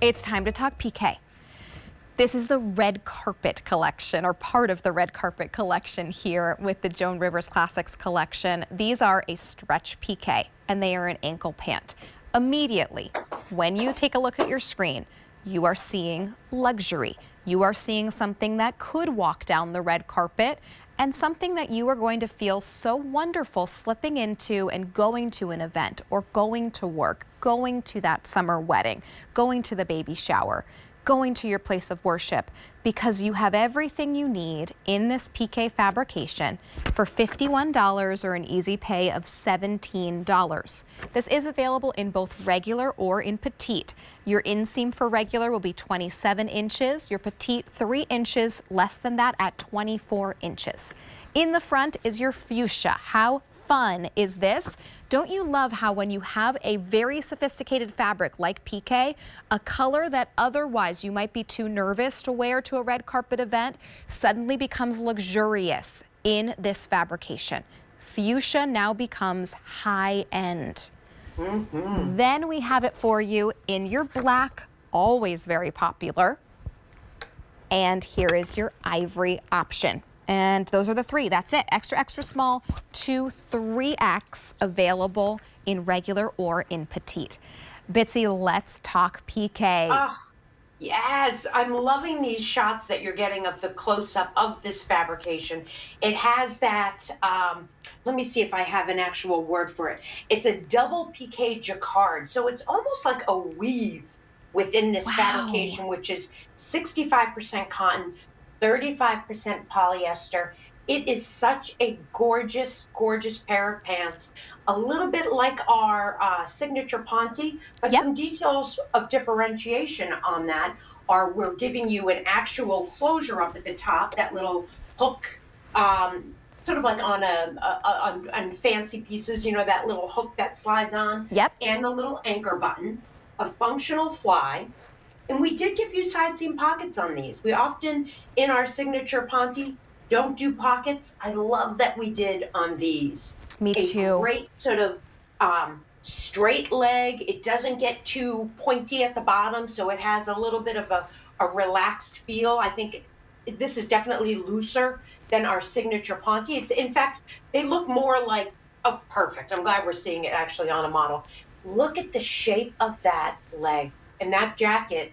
It's time to talk Pique. This is the red carpet collection, or part of the red carpet collection here with the Joan Rivers Classics collection. These are a stretch pique, and they are an ankle pant. Immediately, when you take a look at your screen, you are seeing luxury. You are seeing something that could walk down the red carpet, and something that you are going to feel so wonderful slipping into and going to an event, or going to work, going to that summer wedding, going to the baby shower, going to your place of worship, because you have everything you need in this Pique fabrication for $51 or an easy pay of $17. This is available in both regular or in petite. Your inseam for regular will be 27 inches, your petite 3 inches less than that at 24 inches. In the front is your fuchsia. How fun is this? Don't you love how when you have a very sophisticated fabric like Pique, a color that otherwise you might be too nervous to wear to a red carpet event suddenly becomes luxurious in this fabrication. Fuchsia now becomes high end. Then we have it for you in your black, always very popular. And here is your ivory option. And those are the three. That's it. Extra, extra small to 3X available in regular or in petite. Bitsy, let's talk Pique. Yes, I'm loving these shots that you're getting of the close-up of this fabrication. It has that, let me see if I have an actual word for it. It's a double pique jacquard. So it's almost like a weave within this fabrication, which is 65% cotton, 35% polyester. It is such a gorgeous, gorgeous pair of pants. A little bit like our signature Ponte, but some details of differentiation on that are we're giving you an actual closure up at the top, that little hook, sort of like on fancy pieces, you know, that little hook that slides on, and the little anchor button, a functional fly. And we did give you side seam pockets on these. We often, in our signature Ponte, don't do pockets. I love that we did on these. Me too. A great sort of straight leg. It doesn't get too pointy at the bottom, so it has a little bit of a relaxed feel. I think this is definitely looser than our signature Ponte. In fact, they look more like, oh, perfect. I'm glad we're seeing it actually on a model. Look at the shape of that leg. And that jacket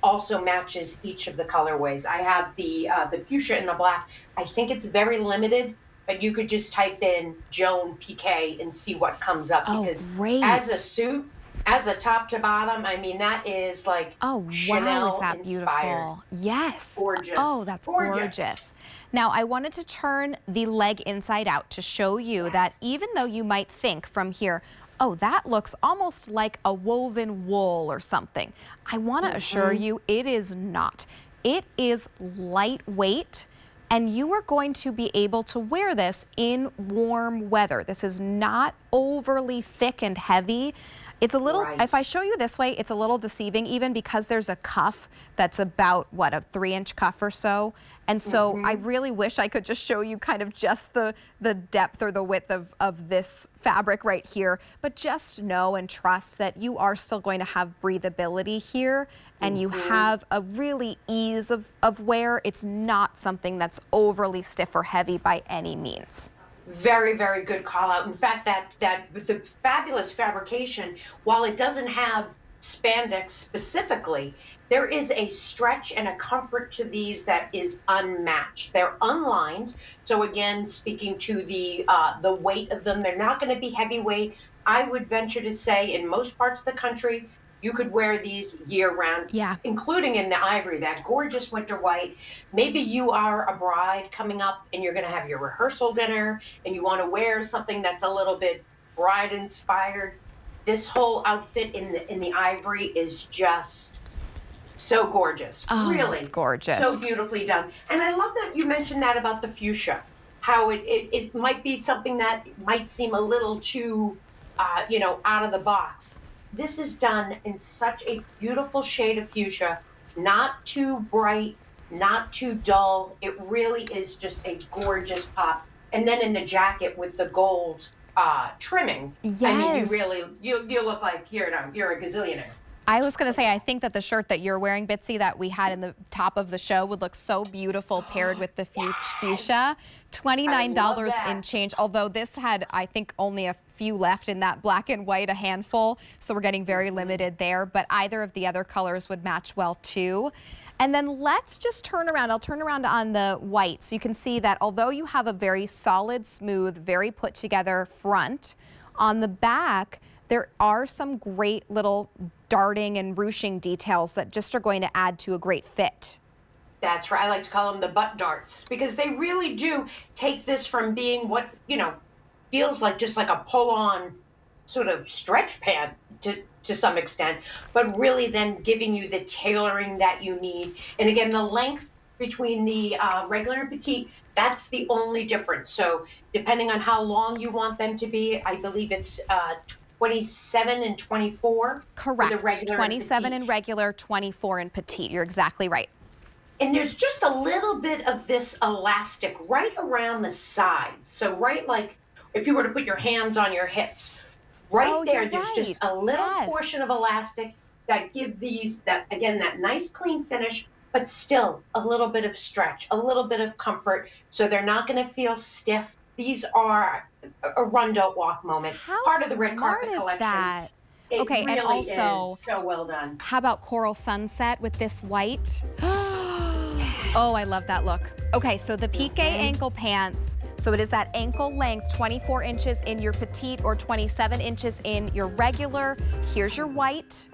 also matches each of the colorways. I have the fuchsia and the black. I think it's very limited, but you could just type in Joan Pique and see what comes up. Because as a suit, as a top to bottom, I mean, that is like Chanel is that beautiful? Yes. Gorgeous. Oh, that's gorgeous. Now, I wanted to turn the leg inside out to show you that even though you might think from here, oh, that looks almost like a woven wool or something, I want to assure you it is not. It is lightweight, and you are going to be able to wear this in warm weather. This is not overly thick and heavy. It's a little, if I show you this way, it's a little deceiving even because there's a cuff that's about, what, a 3-inch cuff or so. And so I really wish I could just show you kind of just the depth or the width of this fabric right here. But just know and trust that you are still going to have breathability here, and you have a really ease of wear. It's not something that's overly stiff or heavy by any means. Very, very good call out. In fact, that the fabulous fabrication, while it doesn't have spandex specifically, there is a stretch and a comfort to these that is unmatched. They're unlined. So again, speaking to the weight of them, they're not going to be heavyweight. I would venture to say in most parts of the country, you could wear these year round, including in the ivory, that gorgeous winter white. Maybe you are a bride coming up and you're going to have your rehearsal dinner and you want to wear something that's a little bit bride inspired. This whole outfit in the ivory is just so gorgeous. Really, it's gorgeous. So beautifully done. And I love that you mentioned that about the fuchsia, how it might be something that might seem a little too, you know, out of the box. This is done in such a beautiful shade of fuchsia, not too bright, not too dull. It really is just a gorgeous pop. And then in the jacket with the gold trimming, I mean, you look like you're a gazillionaire. I was going to say, I think that the shirt that you're wearing, Bitsy, that we had in the top of the show would look so beautiful paired with the fuchsia. $29 in change, although this had, I think, only a few left in that black and white, a handful, so we're getting very limited there, but either of the other colors would match well too. And then let's just turn around. I'll turn around on the white so you can see that although you have a very solid, smooth, very put together front, on the back there are some great little darting and ruching details that just are going to add to a great fit. That's right. I like to call them the butt darts because they really do take this from being what, feels like just like a pull-on sort of stretch pant to some extent, but really then giving you the tailoring that you need. And again, the length between the regular and petite, that's the only difference. So depending on how long you want them to be, I believe it's 27 and 24. Correct. For the regular 27 in regular, 24 in petite. You're exactly right. And there's just a little bit of this elastic right around the sides. So right, like if you were to put your hands on your hips, right there's just a little portion of elastic that give these, that nice clean finish, but still a little bit of stretch, a little bit of comfort. So they're not going to feel stiff. These are a run, don't walk moment. Part of the red carpet collection. That? It okay, really and also, is so well done. How about coral sunset with this white? Oh, I love that look. Okay, so the Pique ankle pants. So it is that ankle length, 24 inches in your petite or 27 inches in your regular. Here's your white.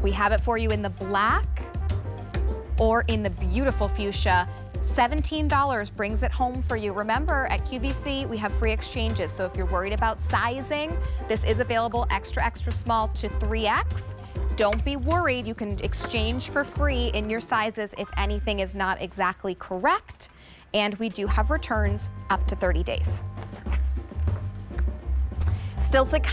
We have it for you in the black or in the beautiful fuchsia. $17 brings it home for you. Remember, at QVC, we have free exchanges. So if you're worried about sizing, this is available extra, extra small to 3X. Don't be worried. You can exchange for free in your sizes if anything is not exactly correct. And we do have returns up to 30 days. Still to come.